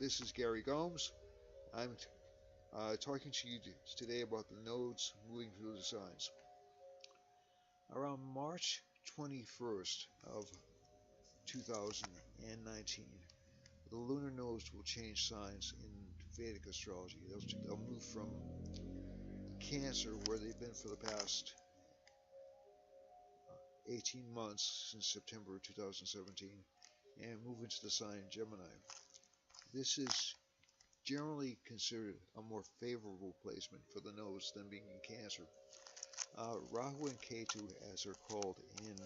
This is Gary Gomes. I'm talking to you today about the nodes moving through the signs. Around March 21st of 2019, the lunar nodes will change signs in Vedic astrology. They'll move from Cancer, where they've been for the past 18 months since September 2017, and move into the sign Gemini. This is generally considered a more favorable placement for the nodes than being in Cancer. Rahu and Ketu, as they're called in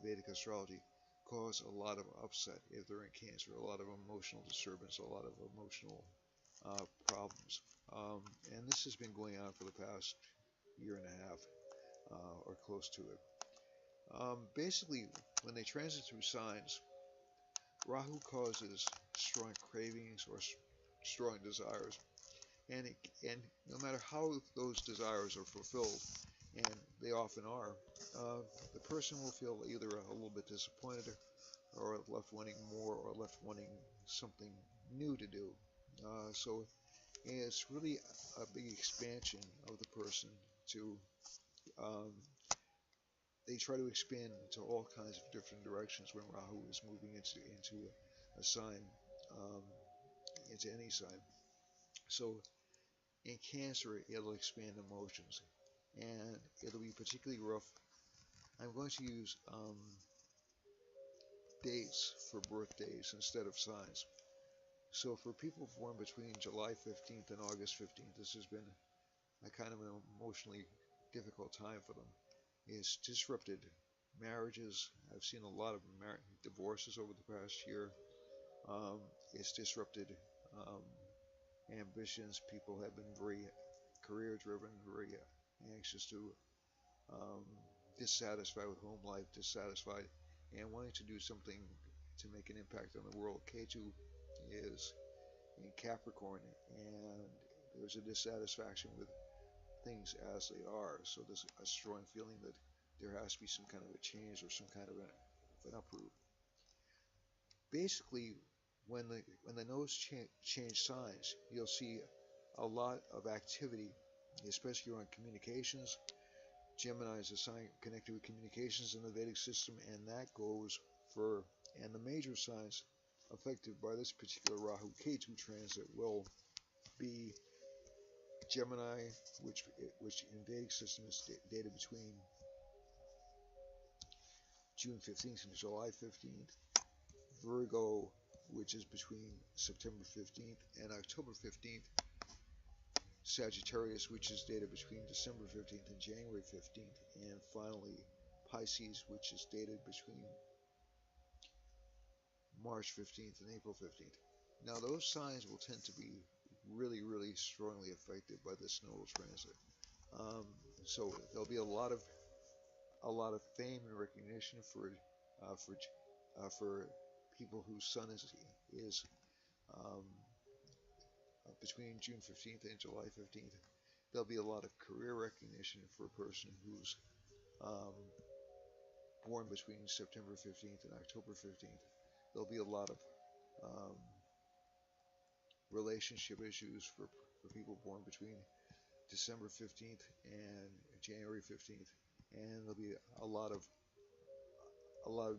Vedic astrology, cause a lot of upset if they're in Cancer, a lot of emotional disturbance, a lot of emotional problems. And this has been going on for the past year and a half or close to it. Basically, when they transit through signs, Rahu causes strong cravings or strong desires, and no matter how those desires are fulfilled, and they often are, the person will feel either a little bit disappointed or left wanting more or left wanting something new to do. So it's really a big expansion of the person to um, they try to expand into all kinds of different directions when Rahu is moving into a sign, um, into any sign. So in Cancer, it'll expand emotions, and it'll be particularly rough. I'm going to use dates for birthdays instead of signs. So for people born between July 15th and August 15th, this has been a kind of an emotionally difficult time for them. It's disrupted marriages. I've seen a lot of divorces over the past year. It's disrupted um, ambitions. People have been very career driven, very anxious to um, dissatisfied with home life, dissatisfied, and wanting to do something to make an impact on the world. K2 is in Capricorn, and there's a dissatisfaction with things as they are. So there's a strong feeling that there has to be some kind of a change or some kind of an uproot. Basically, when the nodes change signs, you'll see a lot of activity, especially around communications. Gemini is a sign connected with communications in the Vedic system, and that goes for and the major signs affected by this particular Rahu Ketu transit will be Gemini, which in Vedic system is dated between June 15th and July 15th. Virgo, which is between September 15th and October 15th. Sagittarius, which is dated between December 15th and January 15th. And finally, Pisces, which is dated between March 15th and April 15th. Now, those signs will tend to be really, really strongly affected by this nodal transit. Um, so there'll be a lot of fame and recognition for people whose sun is um, between June 15th and July 15th. There'll be a lot of career recognition for a person who's um, born between September 15th and October 15th. There'll be a lot of um, relationship issues for people born between December 15th and January 15th, and there'll be a lot of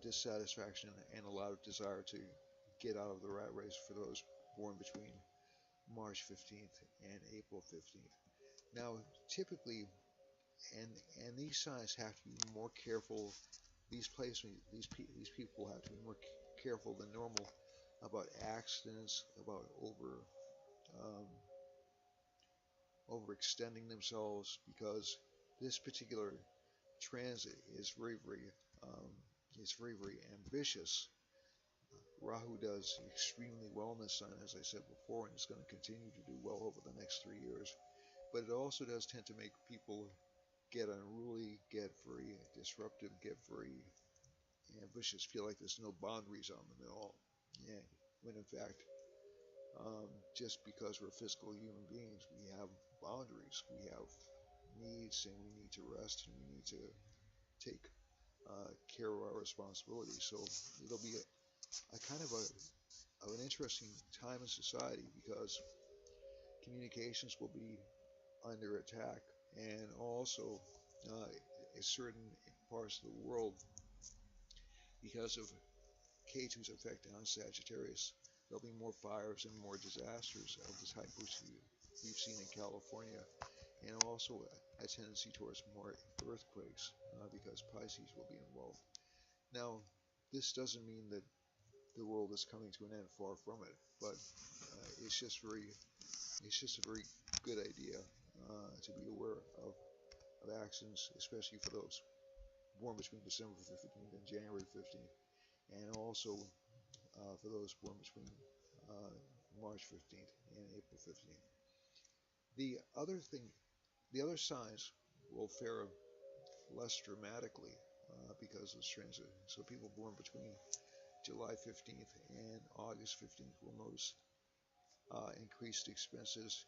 dissatisfaction and a lot of desire to get out of the rat race for those born between March 15th and April 15th. Now, typically, and and these signs have to be more careful. These people have to be more careful than normal about accidents, about um, overextending themselves, because this particular transit is um, very ambitious. Rahu does extremely well in this sign, as I said before, and is going to continue to do well over the next 3 years. But it also does tend to make people get unruly, get very disruptive, get very ambitious, feel like there's no boundaries on them at all. Yeah, when in fact, just because we're physical human beings, we have boundaries, we have needs, and we need to rest, and we need to take care of our responsibilities. So it'll be a kind of of an interesting time in society because communications will be under attack, and also in certain parts of the world because of K2's effect on Sagittarius. There'll be more fires and more disasters of the type which we've seen in California, and also a tendency towards more earthquakes because Pisces will be involved. Now, this doesn't mean that the world is coming to an end, far from it, but it's just a very good idea to be aware of actions, especially for those born between December 15th and January 15th, and also for those born between uh, March 15th and April 15th. The other thing, the other signs will fare less dramatically because of this transit. So people born between July 15th and August 15th will notice increased expenses,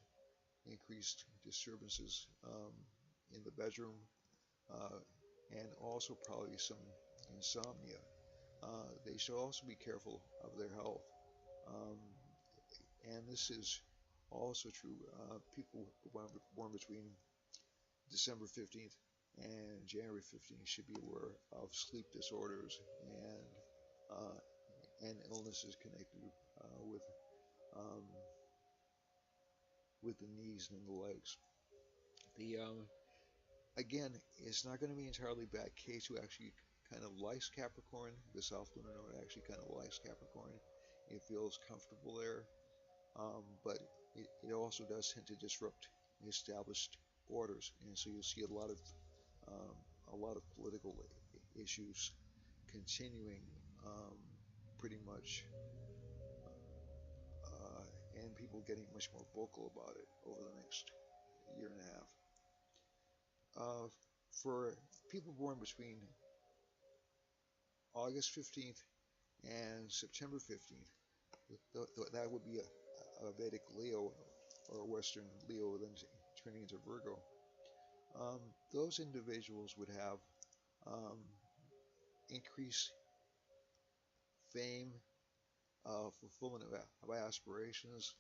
increased disturbances in the bedroom, uh, and also probably some insomnia. They should also be careful of their health. Um, and this is also true. People born between December 15th and January 15th should be aware of sleep disorders uh, and illnesses connected um, with the knees and the legs. The Again, it's not going to be entirely bad. K2 actually kind of likes Capricorn. The South Lunar Node actually kind of likes Capricorn. It feels comfortable there, but it also does tend to disrupt established orders, and so you'll see um, a lot of political issues continuing um, pretty much, and people getting much more vocal about it over the next year and a half. For people born between August 15th and September 15th, that would be a Vedic Leo or a Western Leo then turning into Virgo. Um, those individuals would have um, increased fame, fulfillment of aspirations.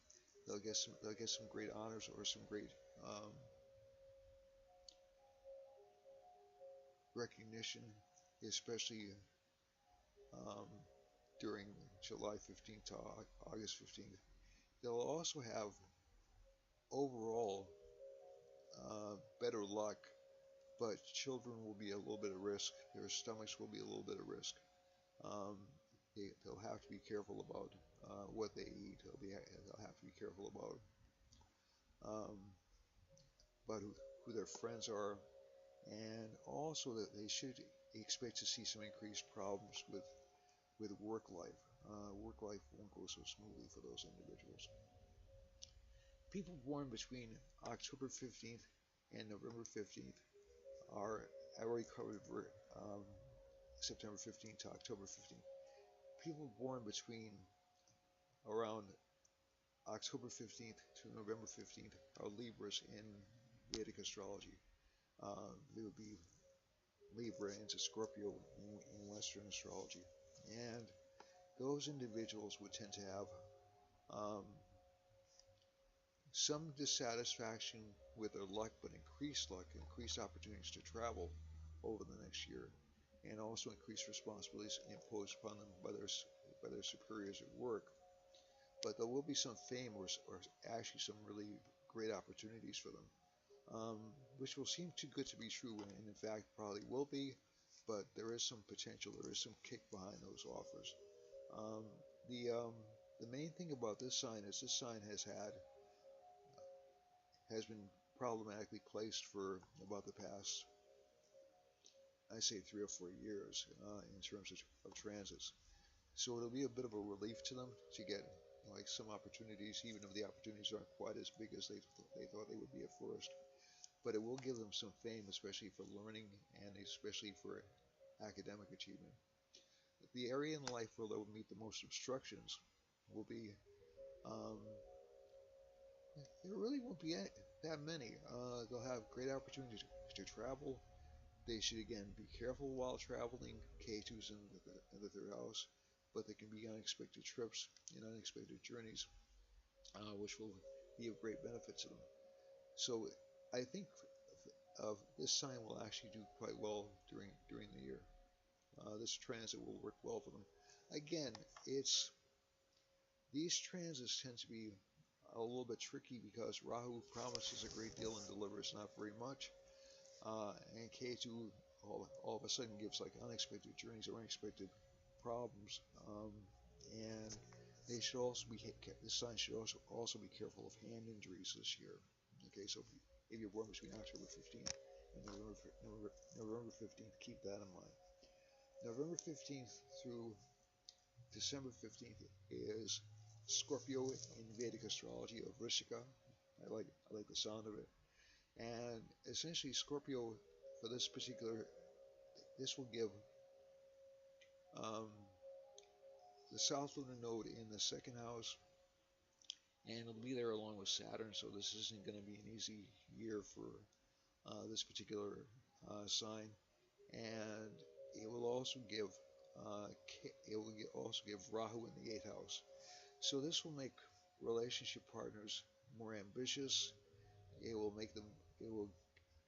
They'll get some great honors or some great um, recognition, especially um, during July 15th to August 15th. They'll also have overall better luck, but children will be a little bit at risk. Their stomachs will be a little bit at risk. Um, they'll have to be careful about what they eat. They'll have to be careful um, about who their friends are, and also that they should expect to see some increased problems with work life. Work life won't go so smoothly for those individuals. People born between October 15th and November 15th are I already covered um, September 15th to October 15th. People born between around October 15th to November 15th are Libras in Vedic astrology. They would be Libra into Scorpio in Western astrology. And those individuals would tend to have um, some dissatisfaction with their luck, but increased opportunities to travel over the next year, and also increased responsibilities imposed upon them by their superiors at work. But there will be some fame or actually some really great opportunities for them, which will seem too good to be true, and in fact probably will be. But there is some potential, there is some kick behind those offers. Um, the um, the main thing about this sign is this sign has been problematically placed for about the past, I say, 3 or 4 years in terms of transits. So it'll be a bit of a relief to them to get like some opportunities, even if the opportunities aren't quite as big as they thought they would be at first. But it will give them some fame, especially for learning and especially for academic achievement. The area in life where they'll meet the most obstructions will be um, there really won't be that many. They'll have great opportunities to travel. They should again be careful while traveling. K2's in the third house. but they can be unexpected trips and unexpected journeys, which will be of great benefit to them. So I think this sign will actually do quite well during the year. This transit will work well for them. Again, it's these transits tend to be a little bit tricky because Rahu promises a great deal and delivers not very much, and Ketu all of a sudden gives like unexpected journeys or unexpected problems, and they should also be this sign should also be careful of hand injuries this year. Okay, so if you're born between October 15th and November 15th, keep that in mind. November 15th through December 15th is Scorpio in Vedic astrology of Vrishika. I like the sound of it. And essentially Scorpio for this will give um, the South Lunar node in the second house, and it'll be there along with Saturn. So this isn't going to be an easy year for this particular sign, and it will also give Rahu in the 8th house. So this will make relationship partners more ambitious. It will make them. It will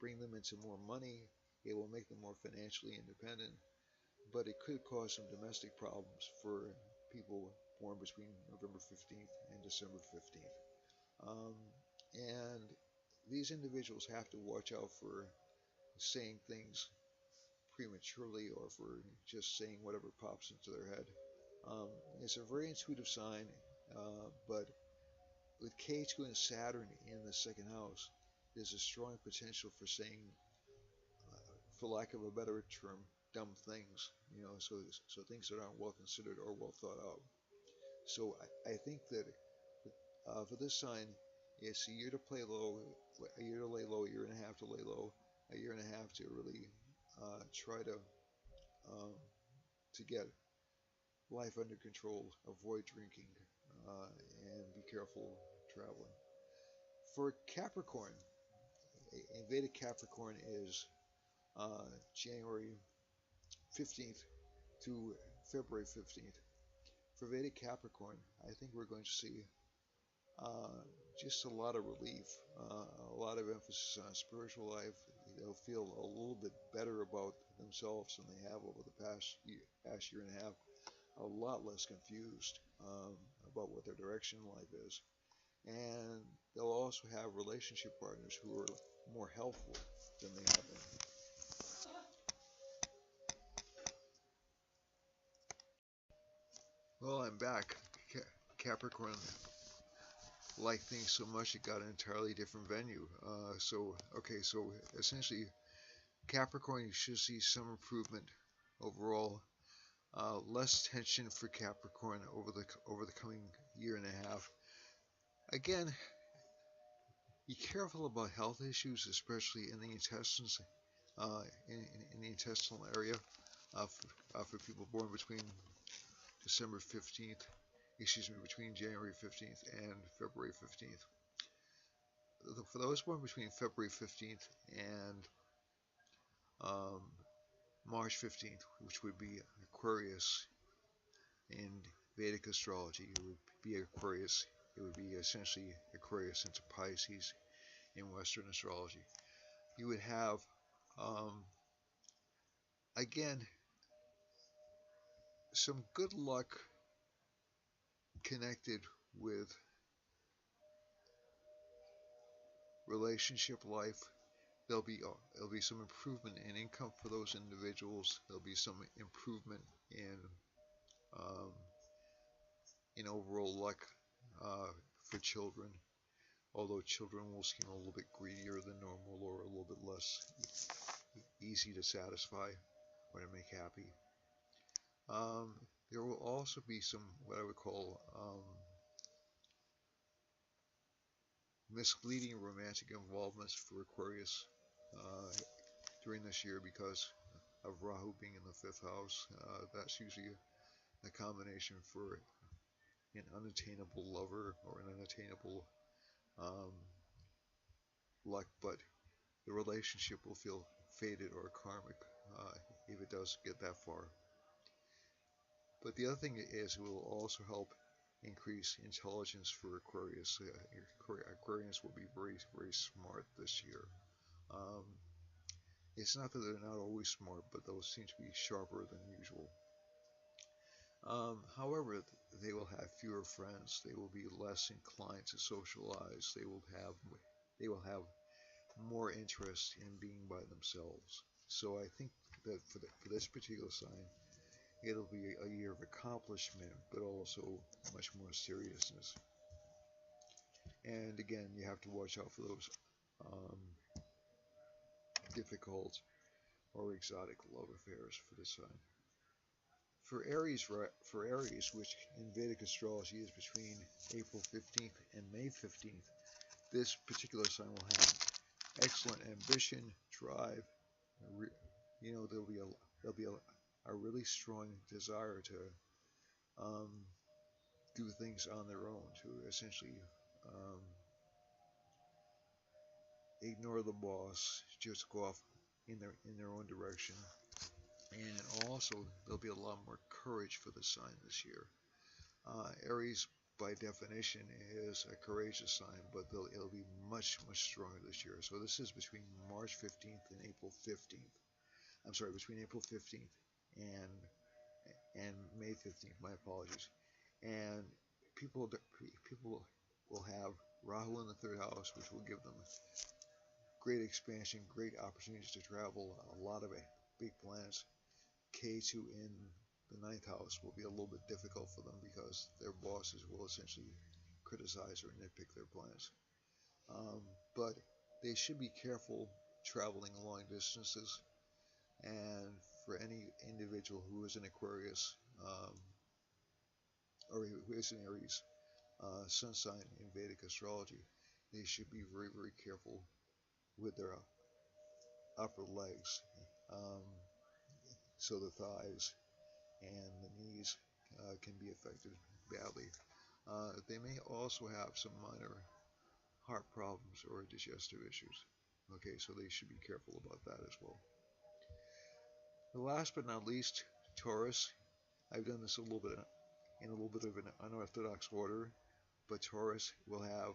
bring them into more money. It will make them more financially independent. But it could cause some domestic problems for people born between November 15th and December 15th. Um, and these individuals have to watch out for saying things prematurely or for just saying whatever pops into their head. It's a very intuitive sign, but with K2 and Saturn in the second house, there's a strong potential for saying, for lack of a better term, dumb things. So things that aren't well considered or well thought out. So I think that for this sign, it's a year to play low, a year to lay low, a year and a half to lay low, a year and a half to really try um, to get life under control, avoid drinking, and be careful traveling. For Capricorn, Vedic Capricorn is January 15th to February 15th. For Vedic Capricorn, I think we're going to see uh, just a lot of relief, a lot of emphasis on spiritual life. They'll feel a little bit better about themselves than they have over the past year and a half. A lot less confused about what their direction in life is. And they'll also have relationship partners who are more helpful than they have been. Well, I'm back. Capricorn liked things so much it got an entirely different venue. So essentially, Capricorn, you should see some improvement overall. Less tension for Capricorn over the coming year and a half. Again, be careful about health issues, especially in the intestines, in the intestinal area, for people born between December 15th, between January 15th and February 15th. For those born between February 15th and um, March 15th, which would be Aquarius in Vedic astrology, it would be Aquarius. It would be essentially Aquarius into Pisces in Western astrology. You would have, again, some good luck connected with relationship life. There'll be some improvement in income for those individuals. There'll be some improvement um, in overall luck for children. Although children will seem a little bit greedier than normal or a little bit less easy to satisfy or to make happy. There will also be some what I would call misleading romantic involvements for Aquarius during this year because of Rahu being in the 5th house. That's usually a combination for an unattainable lover or an unattainable um, luck, but the relationship will feel fated or karmic if it does get that far. But the other thing is it will also help increase intelligence for Aquarius. Aquarians will be very, very smart this year. Um, it's not that they're not always smart, but they'll seem to be sharper than usual. However, they will have fewer friends. They will be less inclined to socialize. They will have more interest in being by themselves. So I think that for this particular sign, it'll be a year of accomplishment, but also much more seriousness. And again, you have to watch out for those um, difficult or exotic love affairs for this sign. For Aries, which in Vedic astrology is between April 15th and May 15th, this particular sign will have excellent ambition, drive. There'll be a really strong desire to um, do things on their own, to essentially um, ignore the boss, just go off in their own direction. And also, there'll be a lot more courage for the sign this year. Aries, by definition, is a courageous sign, but it'll be much, much stronger this year. So this is between March 15th and April 15th. I'm sorry, between April 15th and and May 15th. My apologies. And people people will have Rahu in the third house, which will give them great expansion, great opportunities to travel, a lot of big plans. Ketu in the ninth house will be a little bit difficult for them because their bosses will essentially criticize or nitpick their plans. Um, but they should be careful traveling long distances. And for any individual who is an Aquarius or who is an Aries sun sign in Vedic astrology, they should be very, very careful with their upper legs. Um, so the thighs and the knees can be affected badly. They may also have some minor heart problems or digestive issues. Okay, so they should be careful about that as well. The last but not least, Taurus. I've done this a little bit in a little bit of an unorthodox order, but Taurus will have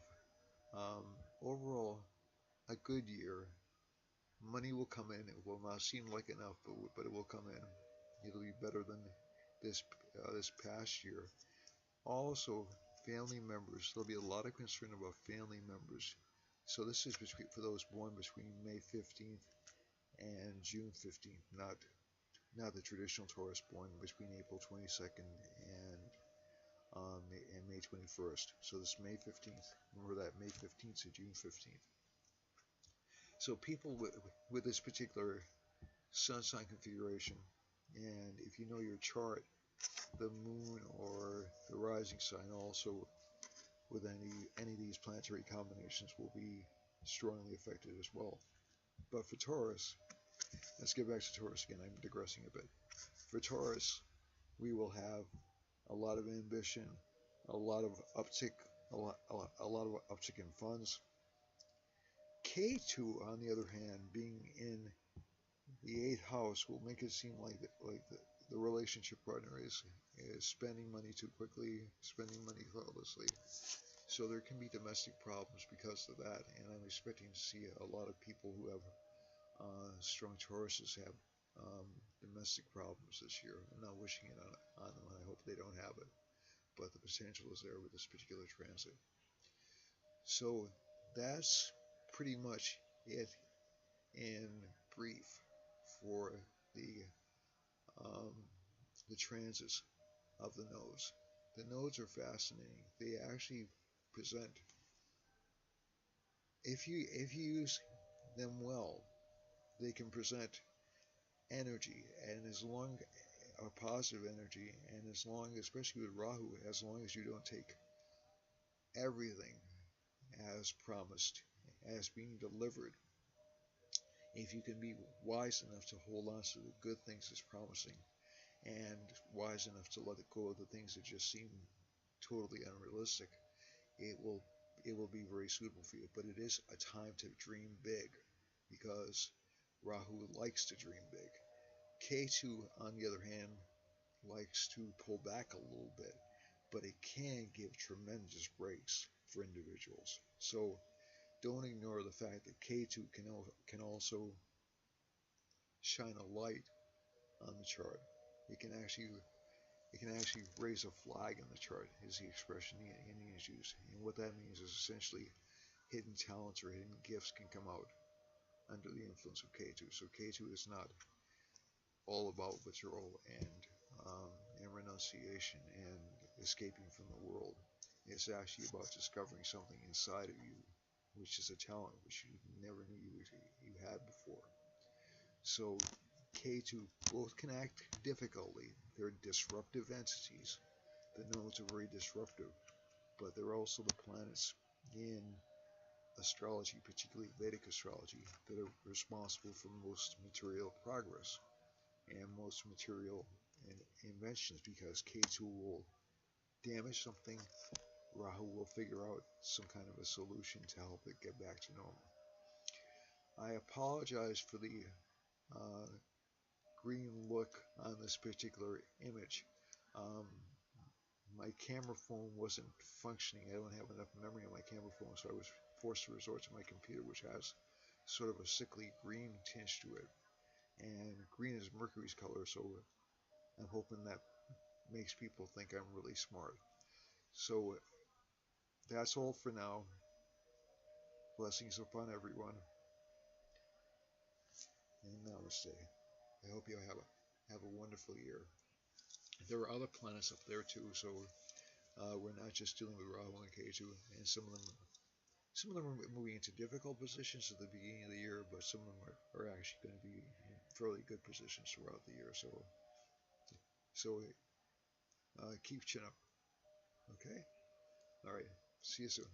um, overall a good year. Money will come in. It will not seem like enough, but it will come in. It'll be better than this past year. Also, family members. There'll be a lot of concern about family members. So this is for those born between May 15th and June 15th, not the traditional Taurus born between April 22nd and May 21st. So this May 15th. Remember that May 15th to June 15th. So people with this particular sun sign configuration, and if you know your chart, the moon or the rising sign also with any of these planetary combinations will be strongly affected as well. But for Taurus, let's get back to Taurus again. I'm digressing a bit. For Taurus, we will have a lot of ambition, a lot of uptick, a lot of uptick in funds. Ketu, on the other hand, being in the eighth house, will make it seem like the relationship partner is spending money too quickly, spending money thoughtlessly. So there can be domestic problems because of that, and I'm expecting to see a lot of people who have strong Tauruses have domestic problems this year. I'm not wishing it on them, and I hope they don't have it, but the potential is there with this particular transit. So that's pretty much it in brief for um, the transits of the nodes. The nodes are fascinating. They actually present, if you use them well, they can present energy, and as long a positive energy, and as long, especially with Rahu, as long as you don't take everything as promised, as being delivered, if you can be wise enough to hold on to the good things as promising, and wise enough to let go of the things that just seem totally unrealistic, it will be very suitable for you. But it is a time to dream big, because Rahu likes to dream big. Ketu, on the other hand, likes to pull back a little bit, but it can give tremendous breaks for individuals. So don't ignore the fact that K2 can also shine a light on the chart. It can actually raise a flag on the chart, is the expression the Indians use. And what that means is essentially hidden talents or hidden gifts can come out under the influence of K2. So K2 is not all about withdrawal and renunciation and escaping from the world. It's actually about discovering something inside of you, which is a talent which you never knew you had before. So K2 both can act difficultly. They're disruptive entities. The nodes are very disruptive, but they're also the planets in astrology, particularly Vedic astrology, that are responsible for most material progress and most material inventions, because K2 will damage something, Rahu will figure out some kind of a solution to help it get back to normal. I apologize for the uh, green look on this particular image. Um, my camera phone wasn't functioning. I don't have enough memory on my camera phone, so I was forced to resort to my computer, which has sort of a sickly green tinge to it. And green is Mercury's color, so I'm hoping that makes people think I'm really smart. So that's all for now. Blessings upon everyone, and namaste. I hope you have a wonderful year. There are other planets up there too, so we're not just dealing with Rahu and Ketu, and some of them are moving into difficult positions at the beginning of the year, but some of them are actually going to be in fairly good positions throughout the year. So keep chin up. Okay. All right. See you soon.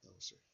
Namaste.